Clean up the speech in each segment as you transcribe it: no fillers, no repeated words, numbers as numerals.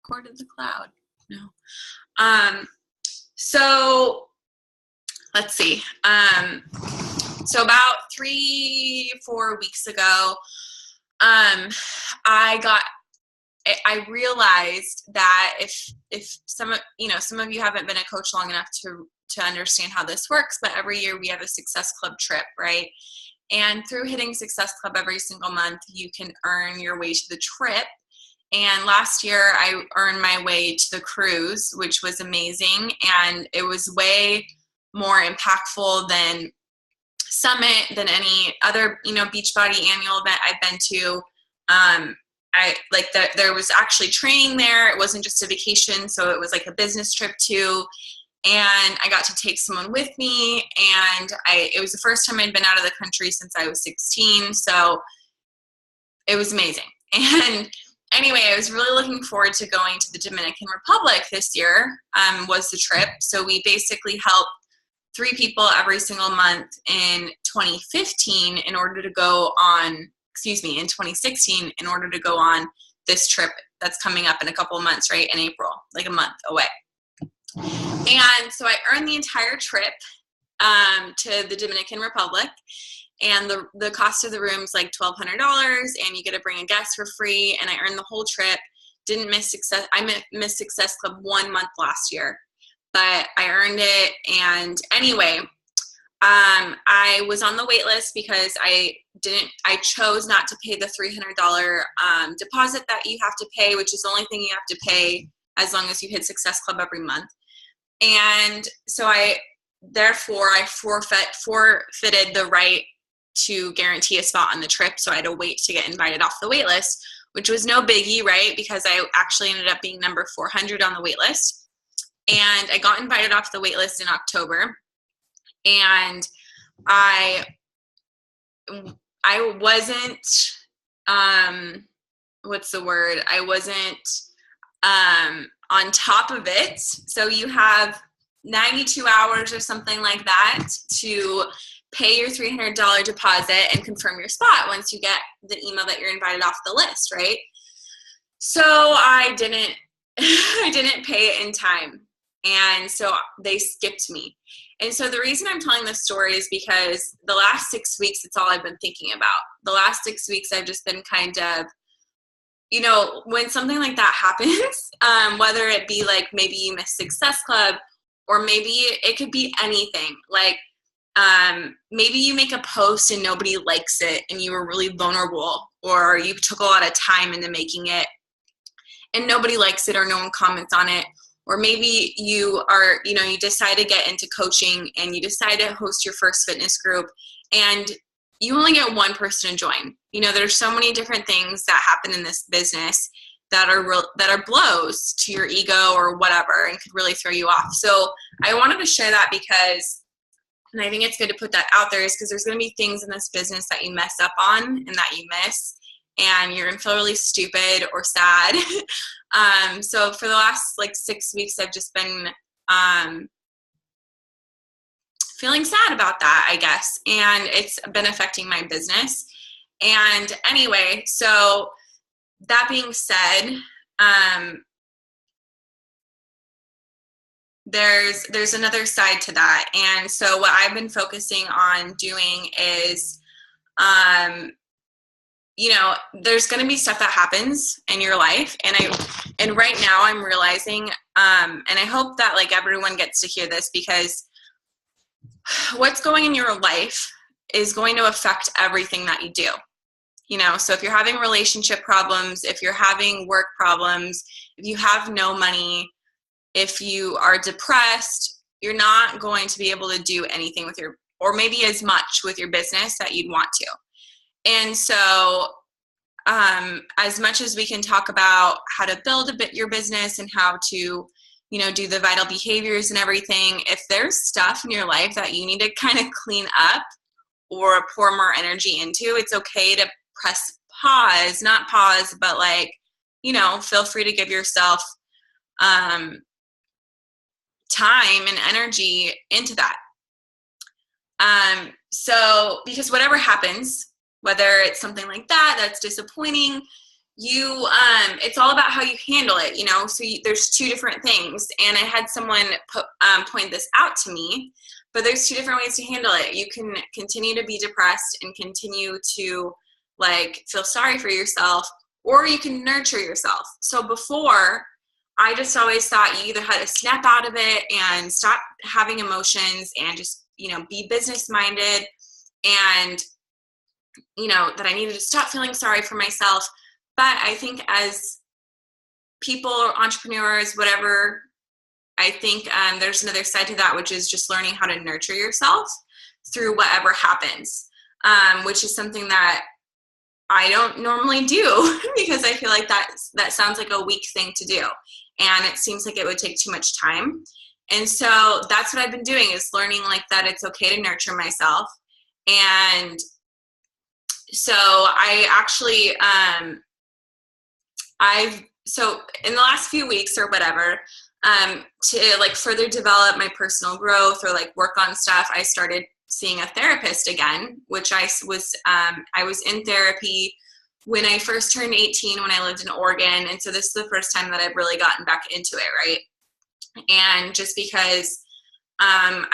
recorded the cloud. No. So let's see. So about 3-4 weeks ago, I realized that if some of you haven't been a coach long enough to understand how this works, but every year we have a Success Club trip, right? And through hitting Success Club every single month, you can earn your way to the trip. And last year I earned my way to the cruise, which was amazing. And it was way more impactful than Summit, than any other, Beachbody annual event I've been to. There was actually training there. It wasn't just a vacation. So it was like a business trip too. And I got to take someone with me, and it was the first time I'd been out of the country since I was 16. So it was amazing. And anyway, I was really looking forward to going to the Dominican Republic this year, was the trip. So we basically helped 3 people every single month in 2015 in 2016 in order to go on this trip that's coming up in a couple of months, right? In April, like a month away. And so I earned the entire trip to the Dominican Republic, and the cost of the room is like $1,200, and you get to bring a guest for free. And I earned the whole trip. Didn't miss Success. I missed Success Club 1 month last year, but I earned it. And anyway, I was on the wait list because I chose not to pay the $300 deposit that you have to pay, which is the only thing you have to pay as long as you hit Success Club every month. And so I forfeited the right to guarantee a spot on the trip. So I had to wait to get invited off the wait list, which was no biggie, right? Because I actually ended up being number 400 on the wait list. And I got invited off the wait list in October. And I wasn't, what's the word? I wasn't on top of it. So you have 92 hours or something like that to pay your $300 deposit and confirm your spot once you get the email that you're invited off the list, right? So I didn't pay it in time. And so they skipped me. And so the reason I'm telling this story is because the last 6 weeks, it's all I've been thinking about. The last 6 weeks, I've just been kind of, when something like that happens, whether it be like maybe you miss Success Club, or maybe it could be anything. Like maybe you make a post and nobody likes it and you were really vulnerable, or you took a lot of time into making it and nobody likes it, or no one comments on it. Or maybe you are, you decide to get into coaching and you decide to host your first fitness group and you only get one person to join. There's so many different things that happen in this business that are blows to your ego or whatever, and could really throw you off. So I wanted to share that because, and I think it's good to put that out there, is because there's going to be things in this business that you mess up on and that you miss, and you're going to feel really stupid or sad. So for the last 6 weeks, I've just been feeling sad about that, I guess. And it's been affecting my business. And anyway, so that being said, there's another side to that. And so what I've been focusing on doing is, there's going to be stuff that happens in your life. And right now I'm realizing, and I hope that everyone gets to hear this, because what's going in your life is going to affect everything that you do. So if you're having relationship problems, if you're having work problems, if you have no money, if you are depressed, you're not going to be able to do anything or maybe as much with your business that you'd want to. And so as much as we can talk about how to build your business and how to, do the vital behaviors and everything, if there's stuff in your life that you need to kind of clean up or pour more energy into, it's okay to press pause, not pause, but feel free to give yourself time and energy into that. So because whatever happens, whether it's something like that's disappointing, it's all about how you handle it, so there's two different things. And I had someone point this out to me, but there's two different ways to handle it. You can continue to be depressed and continue to like feel sorry for yourself, or you can nurture yourself. So before, I just always thought you either had to snap out of it and stop having emotions and just, be business minded, and, that I needed to stop feeling sorry for myself. But I think as people or entrepreneurs, whatever, I think there's another side to that, which is just learning how to nurture yourself through whatever happens, which is something that I don't normally do because I feel like that sounds like a weak thing to do. And it seems like it would take too much time. And so that's what I've been doing, is learning like that it's okay to nurture myself. And so I actually, so in the last few weeks or whatever, to like further develop my personal growth or like work on stuff, I started seeing a therapist again, which I was in therapy when I first turned 18, when I lived in Oregon. And so this is the first time that I've really gotten back into it, right? And just because I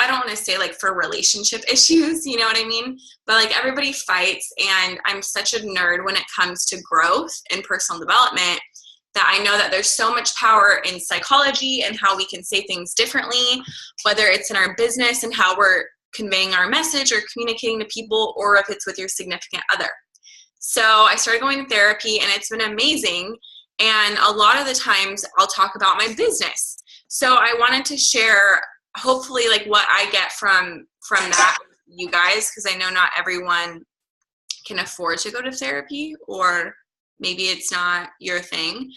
don't want to say like for relationship issues, you know what I mean? But like everybody fights, and I'm such a nerd when it comes to growth and personal development that I know that there's so much power in psychology and how we can say things differently, whether it's in our business and how we're conveying our message or communicating to people, or if it's with your significant other. So I started going to therapy, and it's been amazing. And a lot of the times I'll talk about my business. So I wanted to share hopefully like what I get from that with you guys, because I know not everyone can afford to go to therapy, or maybe it's not your thing.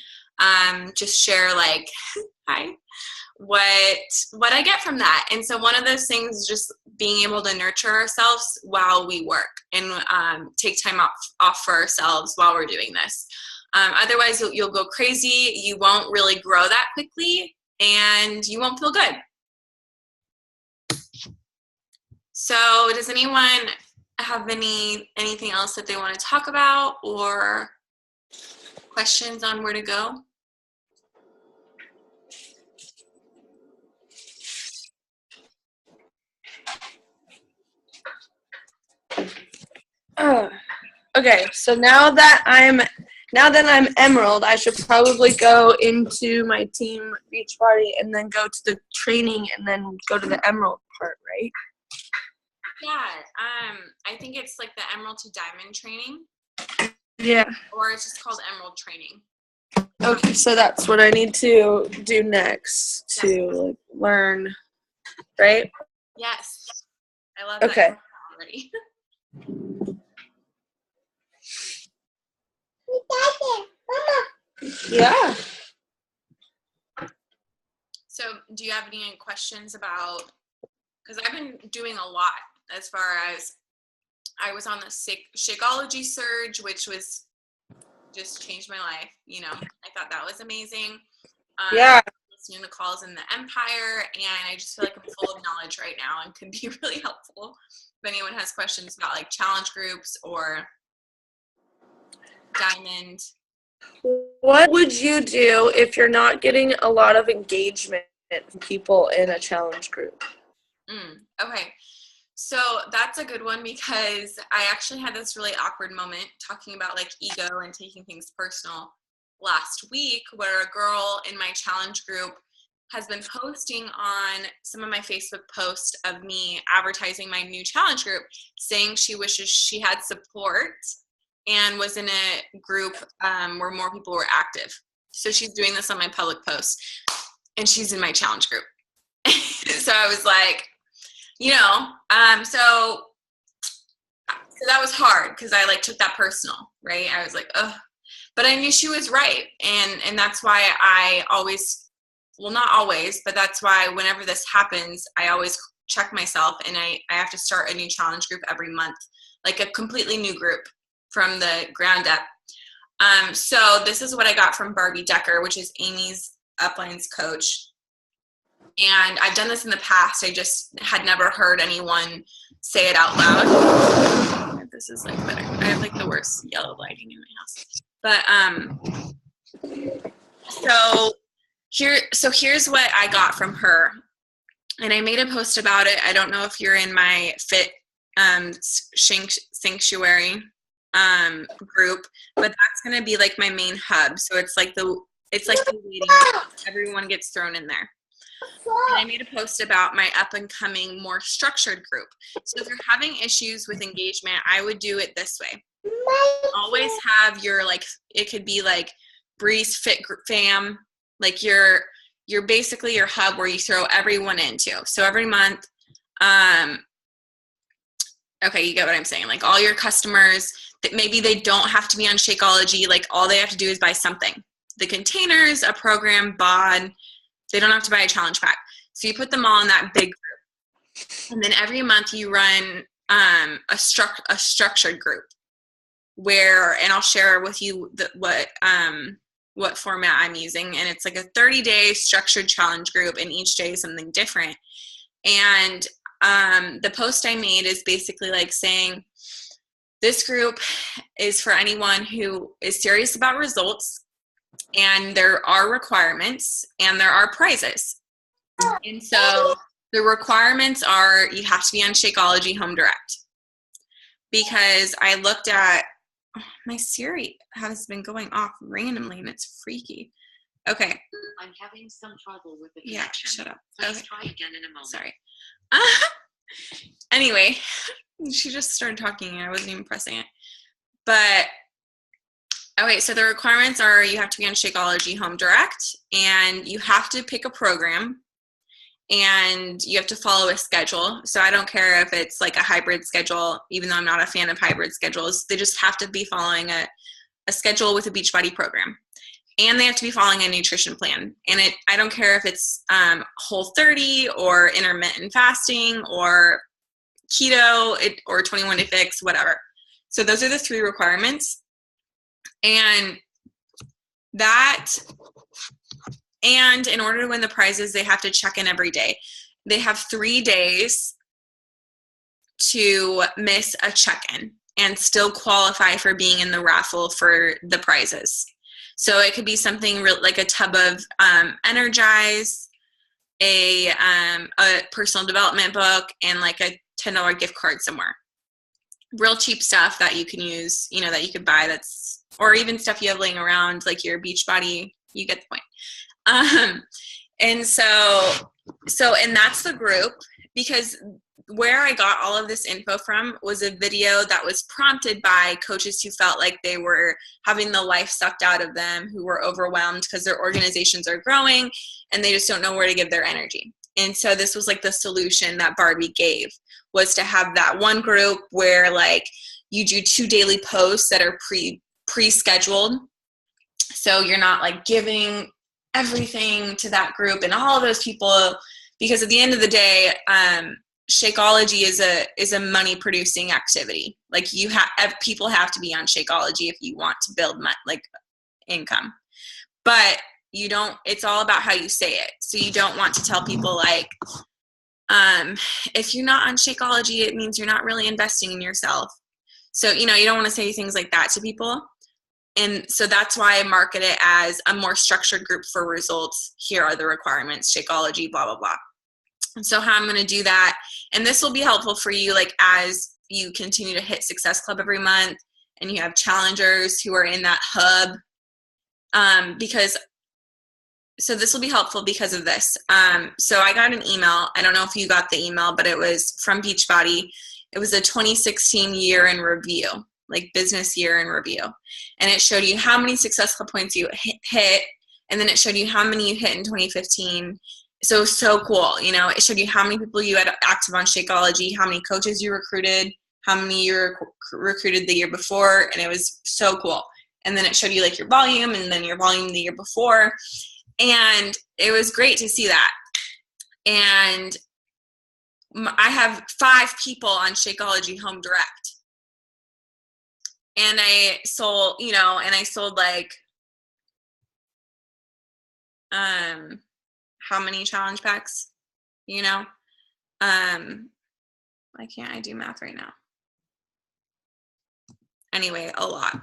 Just share like, hi, what I get from that. And so one of those things is just being able to nurture ourselves while we work, and take time off for ourselves while we're doing this. Otherwise you'll go crazy. You won't really grow that quickly, and you won't feel good. So does anyone have anything else that they want to talk about, or questions on where to go? Okay, so now that I'm Emerald, I should probably go into my team beach party and then go to the training and then go to the Emerald part, right? Yeah, I think it's like the Emerald to Diamond training. Yeah. Or it's just called Emerald training. Okay, so that's what I need to do next to like learn, right? Yes. I love okay. that already. Yeah. So do you have any questions about, because I've been doing a lot as far as I was on the Shakeology surge, which was just changed my life. I thought that was amazing. Yeah. Listening to calls in the Empire, and I just feel like I'm full of knowledge right now and could be really helpful if anyone has questions about like challenge groups or Diamond. What would you do if you're not getting a lot of engagement from people in a challenge group? Okay. So that's a good one, because I actually had this really awkward moment talking about like ego and taking things personal last week, where a girl in my challenge group has been posting on some of my Facebook posts of me advertising my new challenge group, saying she wishes she had support and was in a group where more people were active. So she's doing this on my public post, and she's in my challenge group. So I was like, so that was hard, because I like took that personal, right? I was like, ugh. But I knew she was right. And that's why I always, well, not always, but that's why whenever this happens, I always check myself, and I have to start a new challenge group every month, like a completely new group from the ground up. So this is what I got from Barbie Decker, which is Amy's uplines coach. And I've done this in the past. I just had never heard anyone say it out loud. this is like better. I have like the worst yellow lighting in my house. But here's what I got from her. And I made a post about it. I don't know if you're in my Fit Sanctuary group, but that's going to be like my main hub. So it's like the waiting room. Everyone gets thrown in there. And I made a post about my up and coming, more structured group. So if you're having issues with engagement, I would do it this way. Always have your, like, it could be like Breeze Fit Fam, like you're basically your hub where you throw everyone into. So every month, okay, you get what I'm saying. Like all your customers that maybe they don't have to be on Shakeology. Like all they have to do is buy something. The containers, a program, bod. They don't have to buy a challenge pack. So you put them all in that big group. And then every month you run a structured group where, and I'll share with you what format I'm using. And it's like a 30-day structured challenge group, and each day is something different. And the post I made is basically like saying, this group is for anyone who is serious about results, and there are requirements and there are prizes. And so the requirements are you have to be on Shakeology Home Direct. Because I looked at, my Siri has been going off randomly and it's freaky. Okay. I'm having some trouble with the connection. Yeah, shut up. Please okay. try again in a moment. Sorry. Anyway, she just started talking and I wasn't even pressing it. But, okay, so the requirements are you have to be on Shakeology Home Direct, and you have to pick a program, and you have to follow a schedule. So I don't care if it's like a hybrid schedule, even though I'm not a fan of hybrid schedules. They just have to be following a schedule with a Beachbody program. And they have to be following a nutrition plan. And I don't care if it's Whole30 or intermittent fasting or keto or 21 Day Fix, whatever. So those are the 3 requirements. And in order to win the prizes, they have to check in every day. They have 3 days to miss a check-in and still qualify for being in the raffle for the prizes. So it could be something like a tub of Energize, a personal development book, and like a $10 gift card somewhere. Real cheap stuff that you can use, that you could buy or even stuff you have laying around, like your Beachbody. You get the point. And and that's the group, because where I got all of this info from was a video that was prompted by coaches who felt like they were having the life sucked out of them, who were overwhelmed because their organizations are growing and they just don't know where to give their energy. And so this was like the solution that Barbie gave, was to have that one group where like you do 2 daily posts that are pre-scheduled. So you're not like giving everything to that group and all of those people, because at the end of the day, Shakeology is a money producing activity. Like people have to be on Shakeology if you want to build income, but you don't, it's all about how you say it. So you don't want to tell people like, if you're not on Shakeology, it means you're not really investing in yourself. So, you don't want to say things like that to people. And so that's why I market it as a more structured group for results. Here are the requirements, Shakeology, blah, blah, blah. And so how I'm going to do that, and this will be helpful for you, like as you continue to hit Success Club every month and you have challengers who are in that hub, so this will be helpful because of this. So I got an email. I don't know if you got the email, but it was from Beachbody. It was a 2016 year in review, like business year in review. And it showed you how many Success Club points you hit, and then it showed you how many you hit in 2015. So cool. It showed you how many people you had active on Shakeology, how many coaches you recruited, how many you recruited the year before, and it was so cool. And then it showed you like your volume, and then your volume the year before. And it was great to see that. And I have 5 people on Shakeology Home Direct. And I sold, like, how many challenge packs, why can't I do math right now? anyway, a lot.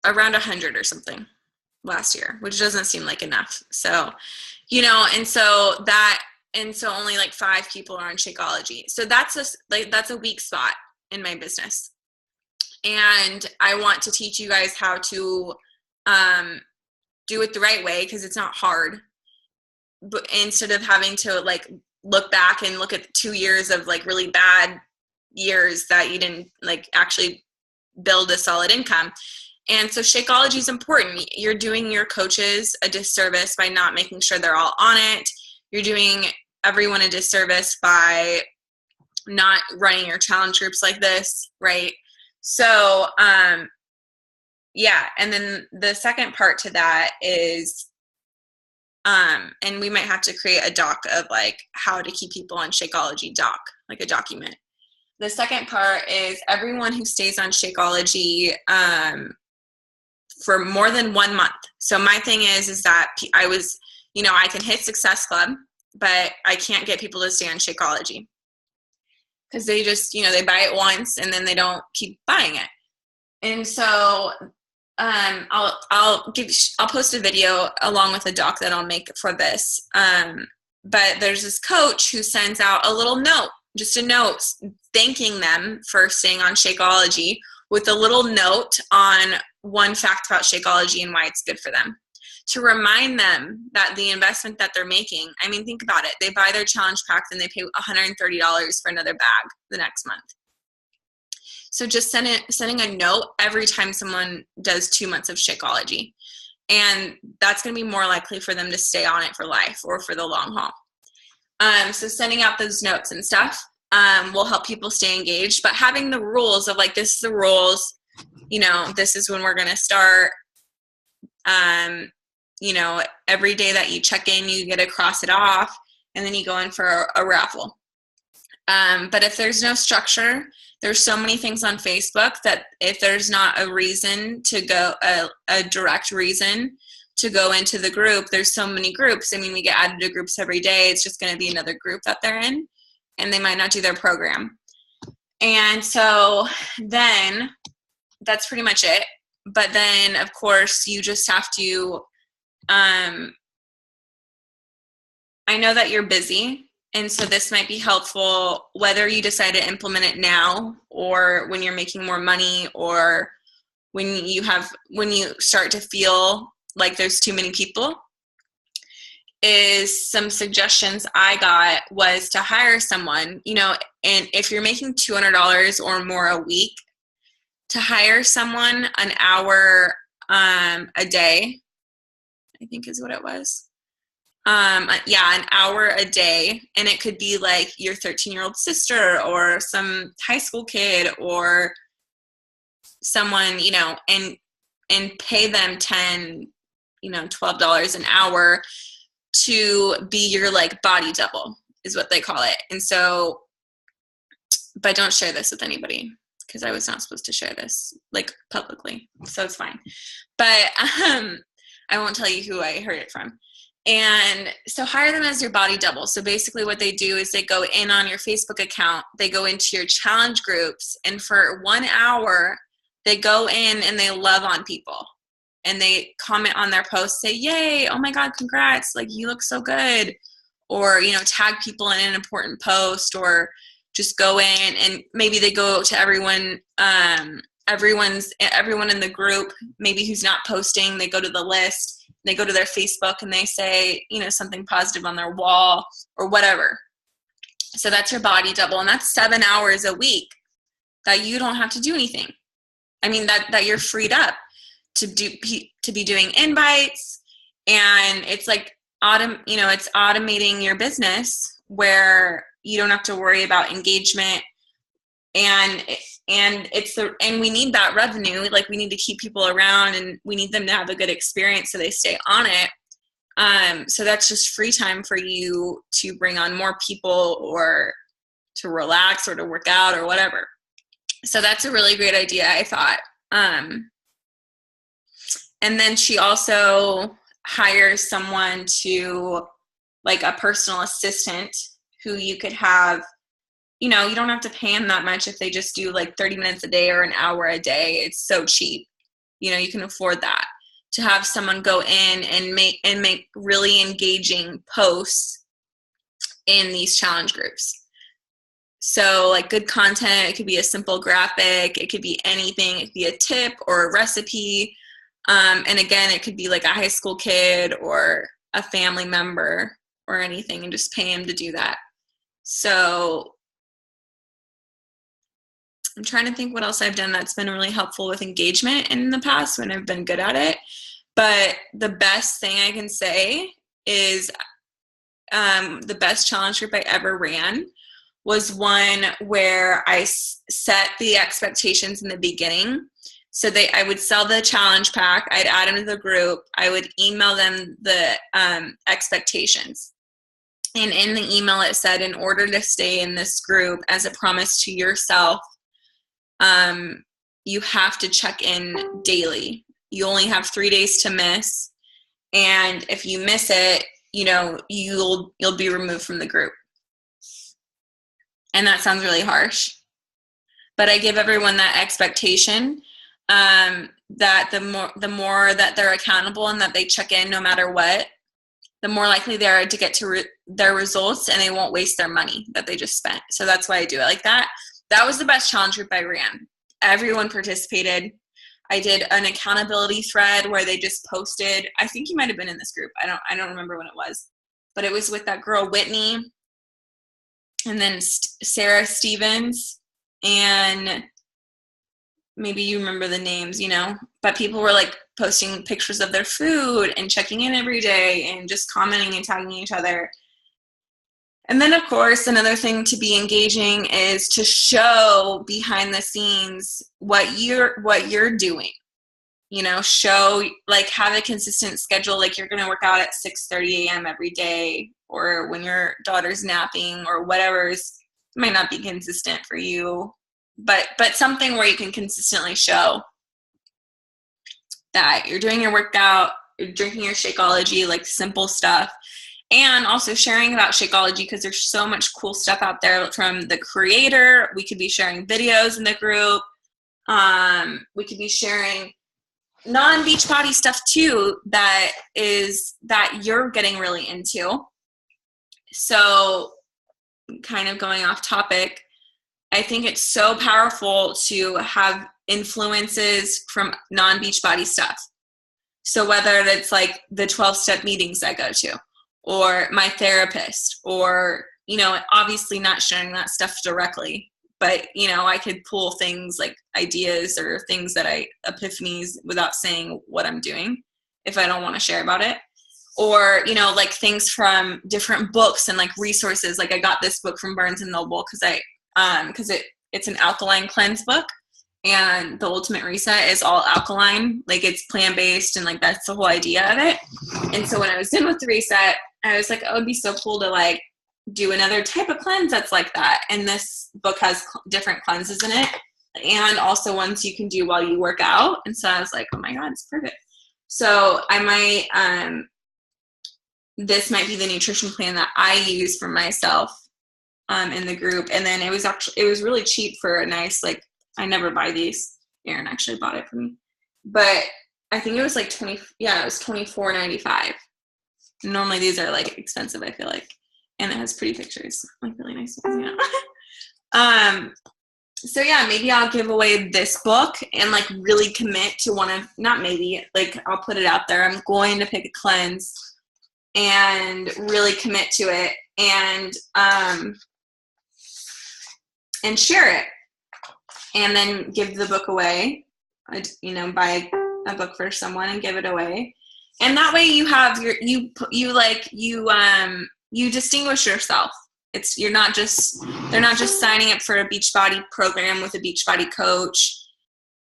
Around 100 or something last year, which doesn't seem like enough. So, and so only like 5 people are on Shakeology. So that's a weak spot in my business. And I want to teach you guys how to do it the right way, because it's not hard. But instead of having to like look back and look at 2 years of like really bad years that you didn't like actually build a solid income. And so Shakeology is important. You're doing your coaches a disservice by not making sure they're all on it. You're doing everyone a disservice by not running your challenge groups like this, right? So, yeah. And then the second part to that is, and we might have to create a doc of like how to keep people on Shakeology doc, like a document. The second part is everyone who stays on Shakeology, for more than 1 month. So my thing is that I can hit Success Club, but I can't get people to stay on Shakeology because they just, they buy it once and then they don't keep buying it. And so I'll post a video along with a doc that I'll make for this. But there's this coach who sends out a little note, just a note thanking them for staying on Shakeology, with a little note on one fact about Shakeology and why it's good for them, to remind them that the investment that they're making, I mean, think about it. They buy their challenge packs and they pay $130 for another bag the next month. So just sending a note every time someone does 2 months of Shakeology. And that's going to be more likely for them to stay on it for life or for the long haul. So sending out those notes and stuff will help people stay engaged. But having the rules of like, this is the rules, this is when we're going to start. Every day that you check in, you get to cross it off, and then you go in for a raffle. But if there's no structure, there's so many things on Facebook that if there's not a reason to go, a direct reason to go into the group, there's so many groups. I mean, we get added to groups every day. It's just going to be another group that they're in, and they might not do their program. And so then that's pretty much it. But then, of course, you just have to, I know that you're busy, and so this might be helpful whether you decide to implement it now or when you're making more money, or when you start to feel like there's too many people. Is some suggestions I got was to hire someone, and if you're making $200 or more a week, to hire someone an hour a day, I think is what it was. An hour a day. And it could be like your 13-year-old sister or some high school kid or someone, and pay them $10, $12 an hour to be your like body double is what they call it. And so, but don't share this with anybody, because I was not supposed to share this like publicly, so it's fine. But I won't tell you who I heard it from. And so hire them as your body double. So basically what they do is they go in on your Facebook account, they go into your challenge groups, and for 1 hour, they go in and they love on people. And they comment on their posts, say, yay, oh my God, congrats, like you look so good. Or, tag people in an important post, or just go in and maybe they go to everyone, everyone in the group, maybe who's not posting, they go to the list, they go to their Facebook and they say, something positive on their wall or whatever. So that's your body double. And that's 7 hours a week that you don't have to do anything. I mean, that you're freed up to be doing invites, and it's like it's automating your business where you don't have to worry about engagement, and we need that revenue. Like, we need to keep people around, and we need them to have a good experience so they stay on it. So that's just free time for you to bring on more people, or to relax, or to work out, or whatever. So that's a really great idea, I thought. And then she also hires someone to, like, a personal assistant who you could have you know, you don't have to pay them that much if they just do like 30 minutes a day or an hour a day. It's so cheap. You know, you can afford that. To have someone go in and make really engaging posts in these challenge groups. So like good content, it could be a simple graphic, it could be anything, it could be a tip or a recipe. And again, it could be like a high school kid or a family member or anything, and just pay him to do that. So I'm trying to think what else I've done that's been really helpful with engagement in the past when I've been good at it. But the best thing I can say is the best challenge group I ever ran was one where I set the expectations in the beginning. So I would sell the challenge pack, I'd add them to the group, I would email them the expectations. And in the email it said, in order to stay in this group as a promise to yourself, you have to check in daily. You only have 3 days to miss. And if you miss it, you know, you'll be removed from the group. And that sounds really harsh. But I give everyone that expectation, that the more that they're accountable and that they check in no matter what, the more likely they are to get to their results, and they won't waste their money that they just spent. So that's why I do it like that. That was the best challenge group I ran. Everyone participated. I did an accountability thread where they just posted. I think you might have been in this group. I don't remember when it was, but it was with that girl Whitney, and then Sarah Stevens, and maybe you remember the names, you know. But people were like posting pictures of their food and checking in every day and just commenting and tagging each other. And then, of course, another thing to be engaging is to show behind the scenes what you're doing. You know, show, like, have a consistent schedule, like you're going to work out at 6:30 a.m. every day, or when your daughter's napping, or whatever's might not be consistent for you, but something where you can consistently show that you're doing your workout, you're drinking your Shakeology, like simple stuff. And also sharing about Shakeology, because there's so much cool stuff out there from the creator. We could be sharing videos in the group. We could be sharing non-Beachbody stuff too that you're getting really into. So kind of going off topic, I think it's so powerful to have influences from non-Beachbody stuff. So whether it's like the 12-step meetings I go to, or my therapist, or, you know, obviously not sharing that stuff directly, but, you know, I could pull things like ideas or things epiphanies without saying what I'm doing if I don't want to share about it. Or, you know, like things from different books and like resources. Like I got this book from Barnes & Noble because it's an alkaline cleanse book, and the Ultimate Reset is all alkaline, like it's plant-based, and like that's the whole idea of it. And so when I was done with the reset, I was like, oh, it'd be so cool to like do another type of cleanse that's like that. And this book has different cleanses in it, and also ones you can do while you work out. And so I was like, oh my God, it's perfect. So I might, this might be the nutrition plan that I use for myself in the group. And then it was really cheap for a nice, like, I never buy these. Aaron actually bought it for me. But I think it was like it was $24.95. Normally these are like expensive, I feel like. And it has pretty pictures, like really nice ones, you know. So yeah, maybe I'll give away this book and like really commit to I'll put it out there. I'm going to pick a cleanse and really commit to it, and share it, and then give the book away. You know, buy a book for someone and give it away, and that way you have you distinguish yourself. They're not just signing up for a Beachbody program with a Beachbody coach.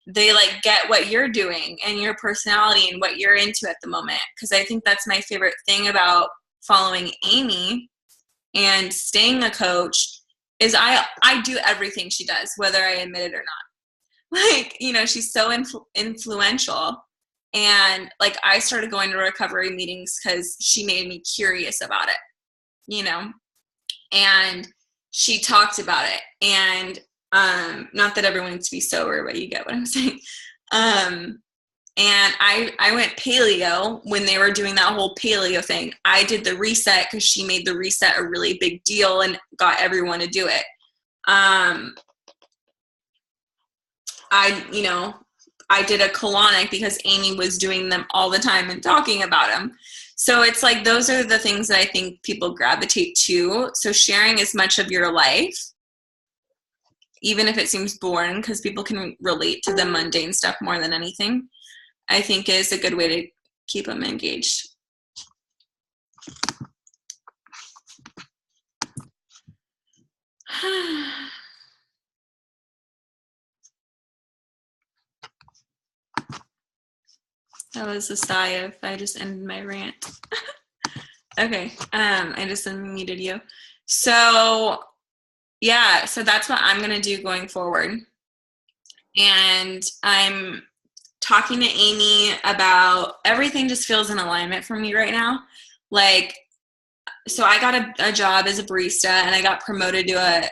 They like get what you're doing and your personality and what you're into at the moment. Because I think that's my favorite thing about following Amy and staying a coach is I do everything she does, whether I admit it or not. Like, you know, she's so influential. And like I started going to recovery meetings because she made me curious about it, you know. And she talked about it. And not that everyone needs to be sober, but you get what I'm saying. And I went paleo when they were doing that whole paleo thing. I did the reset because she made the reset a really big deal and got everyone to do it. I did a colonic because Amy was doing them all the time and talking about them. So it's like those are the things that I think people gravitate to. So sharing as much of your life, even if it seems boring, because people can relate to the mundane stuff more than anything, I think is a good way to keep them engaged. That was a sigh of I just ended my rant. Okay, I just unmuted you. So yeah, so that's what I'm gonna do going forward. And I'm talking to Amy about everything just feels in alignment for me right now. Like, so I got a job as a barista and I got promoted to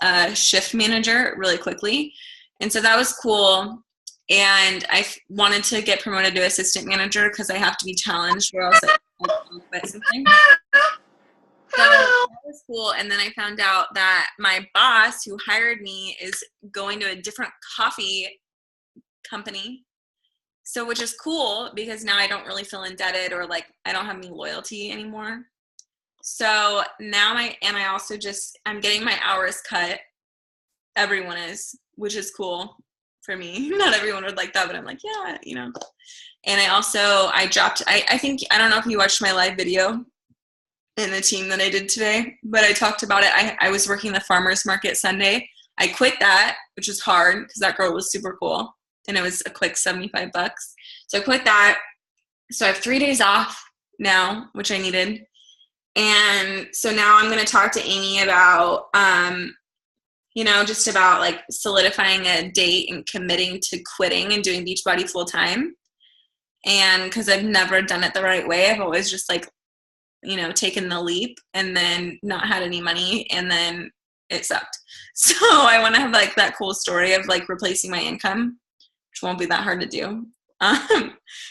a shift manager really quickly. And so that was cool. And I wanted to get promoted to assistant manager because I have to be challenged or else I'll quit something. So that was cool. And then I found out that my boss who hired me is going to a different coffee company. So which is cool because now I don't really feel indebted or like I don't have any loyalty anymore. So now I'm getting my hours cut. Everyone is, which is cool for me. Not everyone would like that, but I'm like, yeah, you know. And I dropped, I think, I don't know if you watched my live video in the team that I did today, but I talked about it. I was working the farmer's market Sunday. I quit that, which was hard because that girl was super cool. And it was a quick $75. So I quit that. So I have 3 days off now, which I needed. And so now I'm going to talk to Amy about, just about like solidifying a date and committing to quitting and doing Beachbody full time. And because I've never done it the right way, I've always just like, taken the leap and then not had any money and then it sucked. So I want to have like that cool story of like replacing my income, which won't be that hard to do.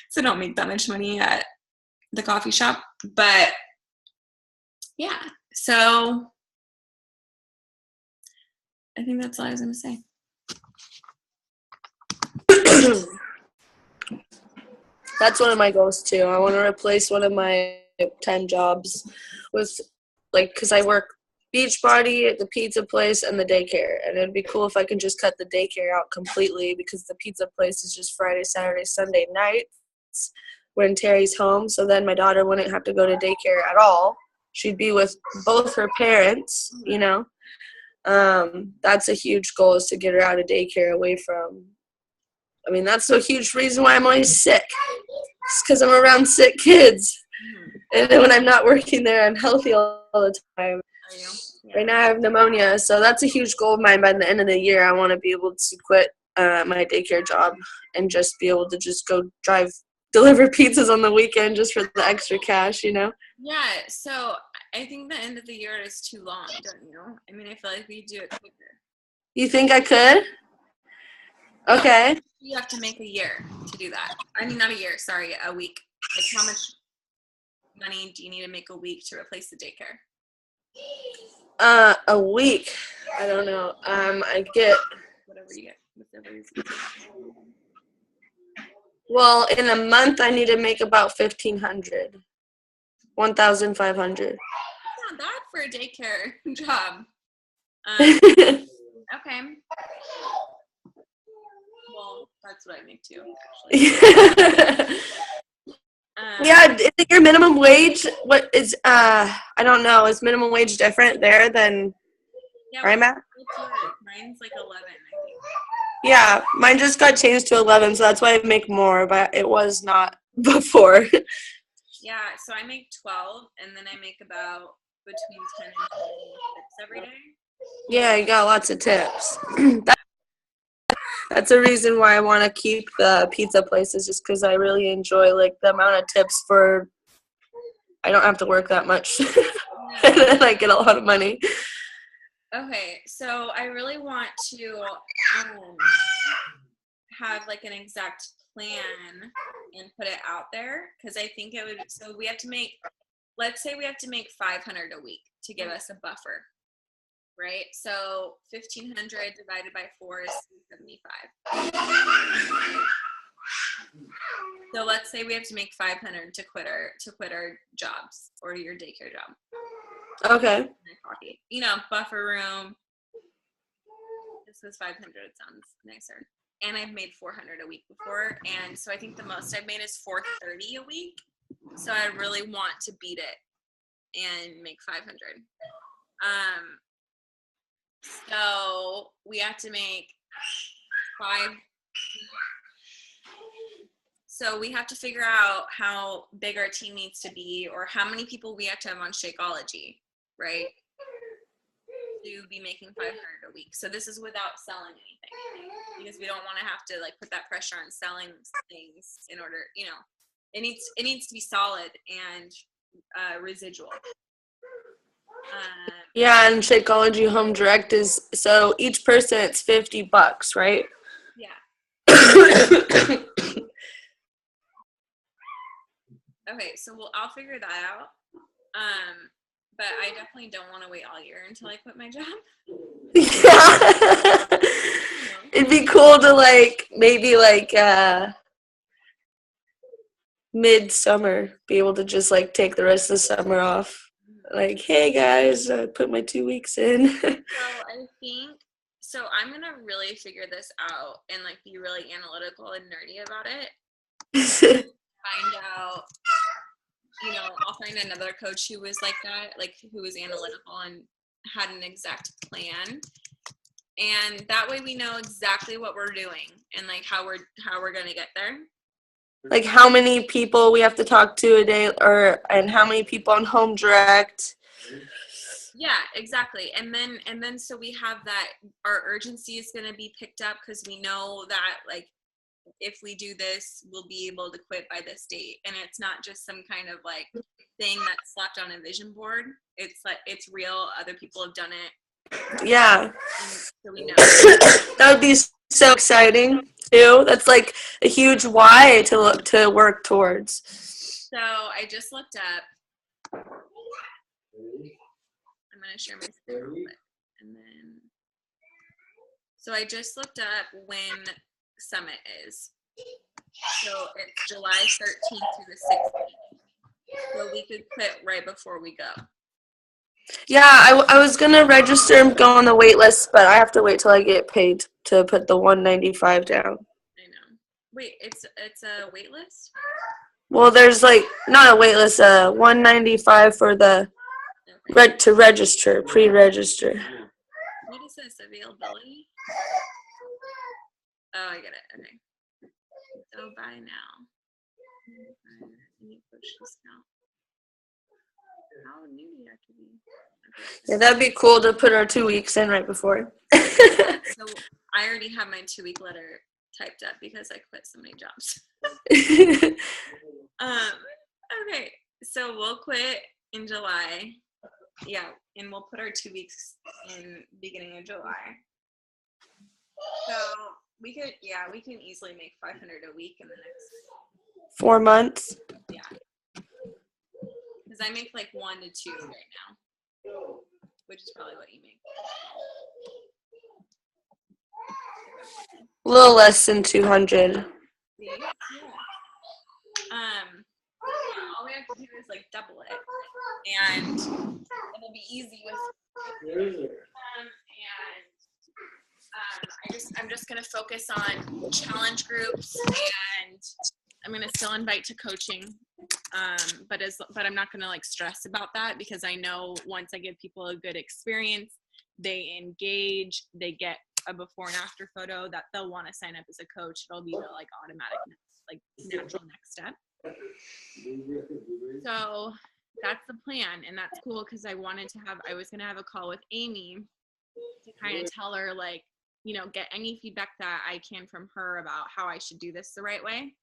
So don't make that much money at the coffee shop. But yeah, so I think that's all I was going to say. That's one of my goals too. I want to replace one of my 10 jobs with, like, because I work Beachbody, the pizza place, and the daycare. And it'd be cool if I could just cut the daycare out completely because the pizza place is just Friday, Saturday, Sunday nights when Terry's home. So then my daughter wouldn't have to go to daycare at all. She'd be with both her parents, That's a huge goal, is to get her out of daycare away from. I mean, that's a huge reason why I'm always sick. It's because I'm around sick kids. And then when I'm not working there, I'm healthy all the time. Yeah. Right now I have pneumonia, so that's a huge goal of mine. By the end of the year, I want to be able to quit my daycare job and just be able to just go deliver pizzas on the weekend just for the extra cash, Yeah, so I think the end of the year is too long, don't you? I mean, I feel like we do it quicker. You think I could? Okay. You have to make a year to do that. I mean, not a year, sorry, a week. Like, how much money do you need to make a week to replace the daycare? A week. I don't know. I get whatever you get. Well, in a month, I need to make about $1,500. $1,500. Not bad for a daycare job. Okay. Well, that's what I make too, actually. Yeah, is your minimum wage, what is, I don't know, is minimum wage different there than where I'm at? Mine's like 11, I think. Yeah, mine just got changed to 11, so that's why I make more, but it was not before. Yeah, so I make 12, and then I make about between 10 and 20 tips every day. Yeah, you got lots of tips. That's a reason why I want to keep the pizza places, just because I really enjoy like the amount of tips for. I don't have to work that much, and then I get a lot of money. Okay, so I really want to have like an exact plan and put it out there because I think it would. So we have to make, let's say we have to make 500 a week to give us a buffer, right? So 1,500 divided by 4 is 375. So let's say we have to make 500 to quit our jobs or your daycare job. Okay. You know, buffer room. This was 500. It sounds nicer. And I've made 400 a week before, and so I think the most I've made is 430 a week. So I really want to beat it and make 500. So we have to make 5. So we have to figure out how big our team needs to be, or how many people we have to have on Shakeology, right? To be making 500 a week. So this is without selling anything, because we don't want to have to like put that pressure on selling things in order, you know, it needs to be solid and residual. Yeah, and Shakeology Home Direct is, so each person it's $50, right? Yeah. Okay, so I'll figure that out. But I definitely don't want to wait all year until I quit my job. Yeah. It'd be cool to like maybe like mid-summer be able to just like take the rest of the summer off. Like, hey guys, I put my 2 weeks in. So I think, so I'm gonna really figure this out and like be really analytical and nerdy about it. Find out, you know, I'll find another coach who was like that, like who was analytical and had an exact plan. And that way we know exactly what we're doing and like how we're gonna get there. Like how many people we have to talk to a day, and how many people on Home Direct. Yeah, exactly. And then so we have that our urgency is going to be picked up because we know that like if we do this, we'll be able to quit by this date. And it's not just some kind of like thing that's slapped on a vision board. It's like it's real. Other people have done it. Yeah. And so we know. That would be so exciting too. That's like a huge why to work towards. So I just looked up. I'm going to share my screen real quick. And then, so I just looked up when Summit is. So it's July 13th through the 16th. So we could quit right before we go. Yeah, I was going to register and go on the wait list, but I have to wait till I get paid to put the $195 down. I know. Wait, it's a wait list? Well, there's like, not a wait list, $195 for the to register, pre-register. What is this, availability? Oh, I get it. Okay. So buy now. Any push discount. How new do you have to be? Okay. Yeah, that'd be cool to put our 2 weeks in right before. So I already have my 2-week letter typed up because I quit so many jobs. Okay, so we'll quit in July. Yeah, and we'll put our 2 weeks in beginning of July. So we can easily make 500 a week in the next 4 months. Yeah, because I make like 1 to 2 right now, which is probably what you make. A little less than 200. See? Yeah. All we have to do is like double it, and it'll be easy with. I'm just gonna focus on challenge groups, and I'm gonna still invite to coaching, but I'm not gonna like stress about that because I know once I give people a good experience, they engage, they get a before and after photo that they'll want to sign up as a coach. It'll be the like automatic, like natural next step. So that's the plan, and that's cool because I was gonna have a call with Amy to kind of tell her like, you know, get any feedback that I can from her about how I should do this the right way.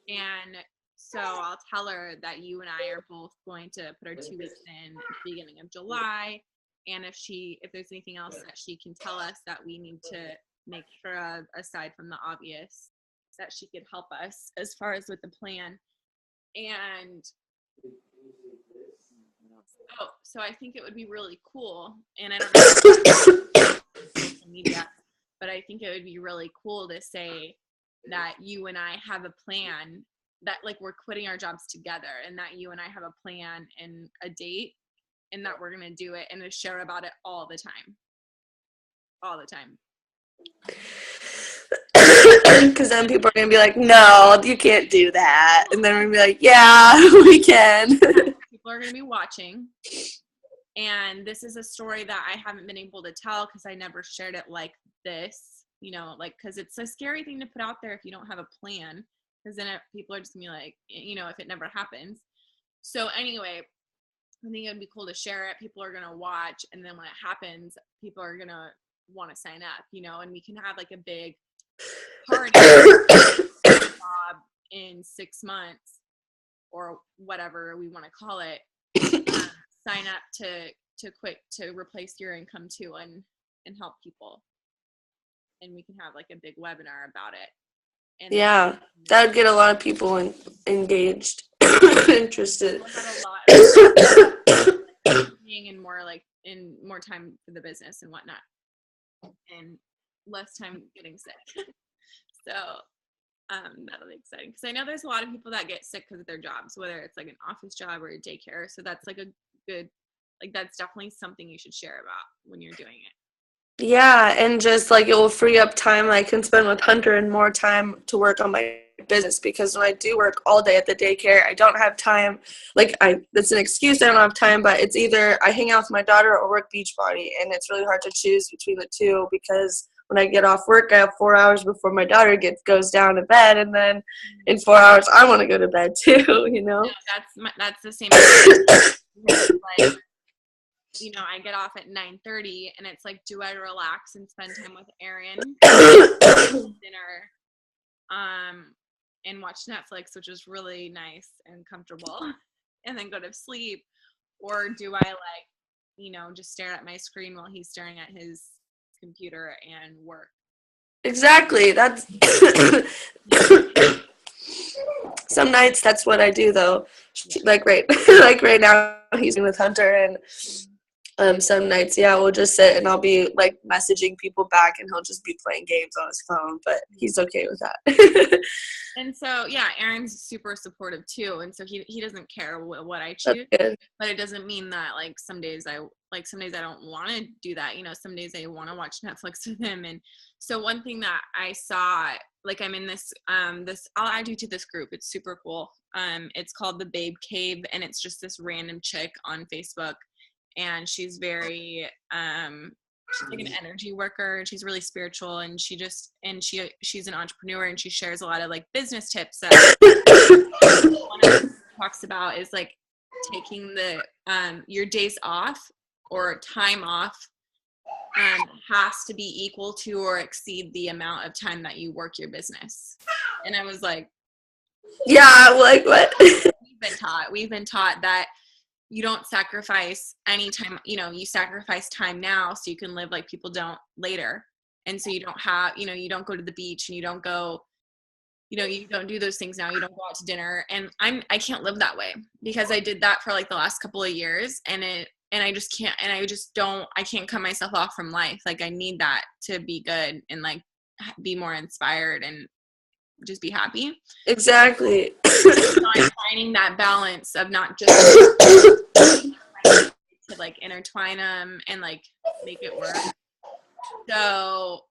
And so I'll tell her that you and I are both going to put our 2 weeks in at the beginning of July. and if there's anything else that she can tell us that we need to make sure of, aside from the obvious, that she could help us as far as with the plan. And so I think it would be really cool, and I don't know social media, but I think it would be really cool to say that you and I have a plan, that like we're quitting our jobs together, and that you and I have a plan and a date, and that we're going to do it, and to share about it all the time. Because then people are going to be like, no, you can't do that. And then we're going to be like, yeah, we can. People are going to be watching. And this is a story that I haven't been able to tell because I never shared it like this, you know, like, because it's a scary thing to put out there if you don't have a plan, because then people are just going to be like, you know, if it never happens. So anyway, I think it would be cool to share it. People are going to watch. And then when it happens, people are going to want to sign up, you know, and we can have like a big party job in 6 months or whatever we want to call it. Sign up to quit, to replace your income too, and help people. And we can have like a big webinar about it. And yeah, that would get a lot of people engaged, interested. We'll have a lot of and more like in more time for the business and whatnot, and less time getting sick. So that'll be exciting, because I know there's a lot of people that get sick because of their jobs, whether it's like an office job or a daycare. So that's like a good, like, that's definitely something you should share about when you're doing it. Yeah, and just like it will free up time I can spend with Hunter and more time to work on my business, because when I do work all day at the daycare, I don't have time. Like, that's an excuse, I don't have time, but it's either I hang out with my daughter or work Beachbody, and it's really hard to choose between the two, because when I get off work, I have 4 hours before my daughter goes down to bed, and then in 4 hours I want to go to bed too, you know? No, that's the same. Like, you know, I get off at 9:30, and it's like, do I relax and spend time with Aaron, dinner, and watch Netflix, which is really nice and comfortable, and then go to sleep, or do I, like, you know, just stare at my screen while he's staring at his computer and work? Exactly. That's some nights that's what I do, though. Like right now he's with Hunter, and some nights, yeah, we'll just sit and I'll be like messaging people back, and he'll just be playing games on his phone, but he's okay with that. And so, yeah, Aaron's super supportive too, and so he doesn't care what I choose, but it doesn't mean that like some days I don't want to do that, you know. Some days I want to watch Netflix with him. And so one thing that I saw, like, I'm in this I'll add you to this group, it's super cool. It's called the Babe Cave, and it's just this random chick on Facebook, and she's very she's like an energy worker, and she's really spiritual, and she's an entrepreneur, and she shares a lot of like business tips that one of them talks about is like taking the your days off or time off has to be equal to or exceed the amount of time that you work your business. And I was like, yeah, like what? We've been taught that you don't sacrifice any time, you know, you sacrifice time now so you can live like people don't later. And so you don't have, you know, you don't go to the beach, and you don't go, you know, you don't do those things now. You don't go out to dinner. And I can't live that way, because I did that for like the last couple of years, and I just can't, and I can't cut myself off from life. Like, I need that to be good and like be more inspired and just be happy. Exactly. So I'm finding that balance of not just to like intertwine them and like make it work. So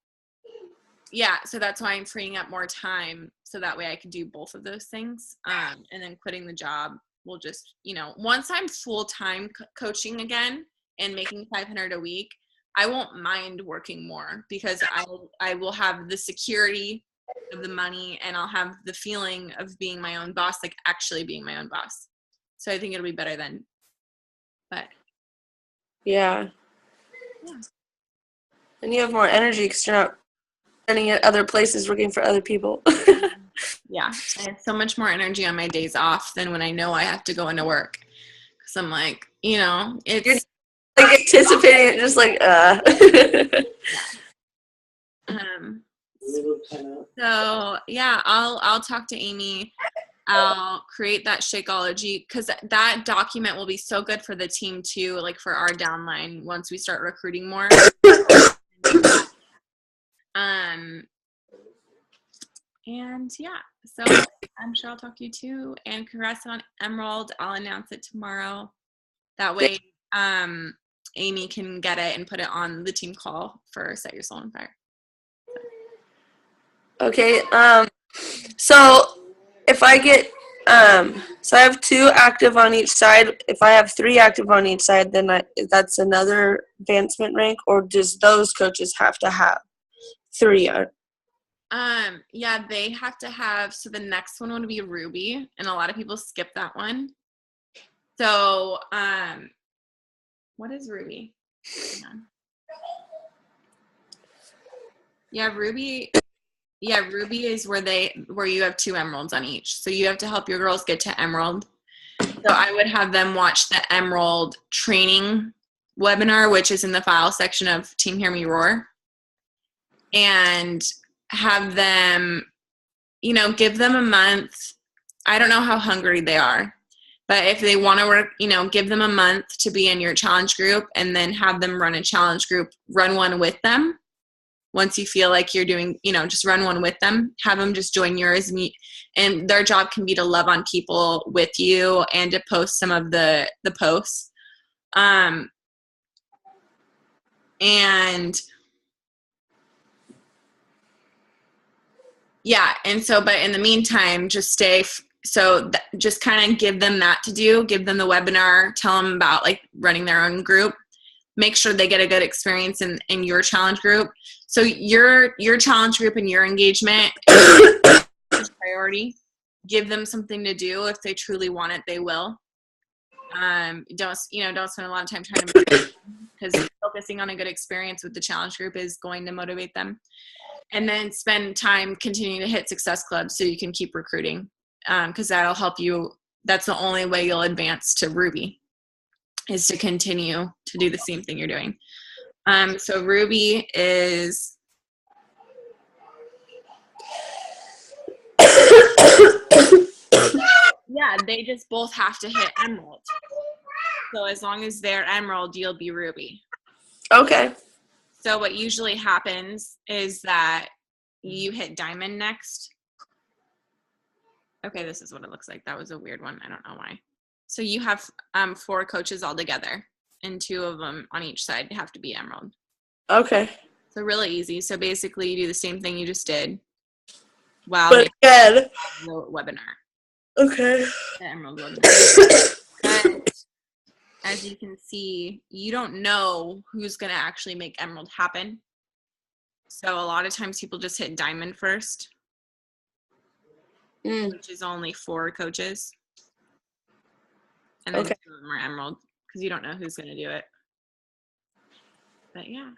yeah, so that's why I'm freeing up more time, so that way I can do both of those things. And then quitting the job will just, you know, once I'm full-time coaching again and making $500 a week, I won't mind working more, because I will have the security of the money, and I'll have the feeling of being my own boss, like actually being my own boss. So I think it'll be better then. But yeah. And you have more energy because you're not spending at other places working for other people. yeah, I have so much more energy on my days off than when I know I have to go into work, because I'm like, you know, it's like anticipating it, just like So yeah, I'll talk to Amy. I'll create that Shakeology, because that document will be so good for the team too, like for our downline once we start recruiting more. And yeah, so I'm sure I'll talk to you too. And congrats on Emerald. I'll announce it tomorrow. That way, Amy can get it and put it on the team call for Set Your Soul on Fire. Okay. So if I get so I have 2 active on each side. If I have 3 active on each side, then that's another advancement rank, or does those coaches have to have 3? Yeah, they have to have, so the next one would be Ruby, and a lot of people skip that one. So, what is Ruby? Hang on. Yeah, Ruby is where you have 2 emeralds on each. So you have to help your girls get to emerald. So I would have them watch the emerald training webinar, which is in the file section of Team Hear Me Roar, and have them, give them a month. I don't know how hungry they are, but if they want to work, give them a month to be in your challenge group, and then have them run a challenge group, run one with them. Once you feel like you're doing, just run one with them, have them just join yours, and their job can be to love on people with you and to post some of the posts. And yeah, and so, but in the meantime, just just kind of give them that to do, give them the webinar, tell them about like running their own group, make sure they get a good experience in your challenge group. So your challenge group and your engagement is priority. Give them something to do. If they truly want it, they will. Don't spend a lot of time trying to motivate them, because focusing on a good experience with the challenge group is going to motivate them. And then spend time continuing to hit Success Club so you can keep recruiting, because that'll help you. That's the only way you'll advance to Ruby, is to continue to do the same thing you're doing. So Ruby is yeah, they just both have to hit emerald. So as long as they're emerald, you'll be Ruby. Okay. So what usually happens is that you hit diamond next. Okay, this is what it looks like. That was a weird one. I don't know why. So you have 4 coaches all together, and 2 of them on each side have to be emerald. Okay. So really easy. So basically you do the same thing you just did. Wow. But again. The webinar. Okay. The emerald webinar. But as you can see, you don't know who's going to actually make emerald happen. So a lot of times people just hit diamond first, which is only 4 coaches. And then 2 of them are emerald, because you don't know who's going to do it. But yeah.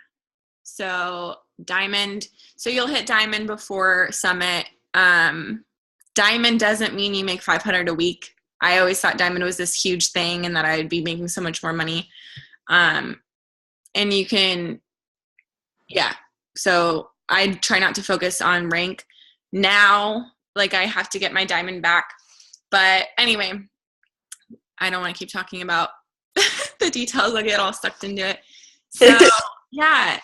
So diamond. So you'll hit diamond before summit. Diamond doesn't mean you make $500 a week. I always thought diamond was this huge thing and that I would be making so much more money. And you can, yeah. So I try not to focus on rank. Now, like, I have to get my diamond back. But anyway, I don't want to keep talking about the details. I'll get all sucked into it. So, yeah.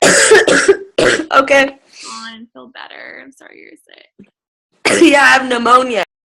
Okay. I feel better. I'm sorry you're sick. Yeah, I have pneumonia.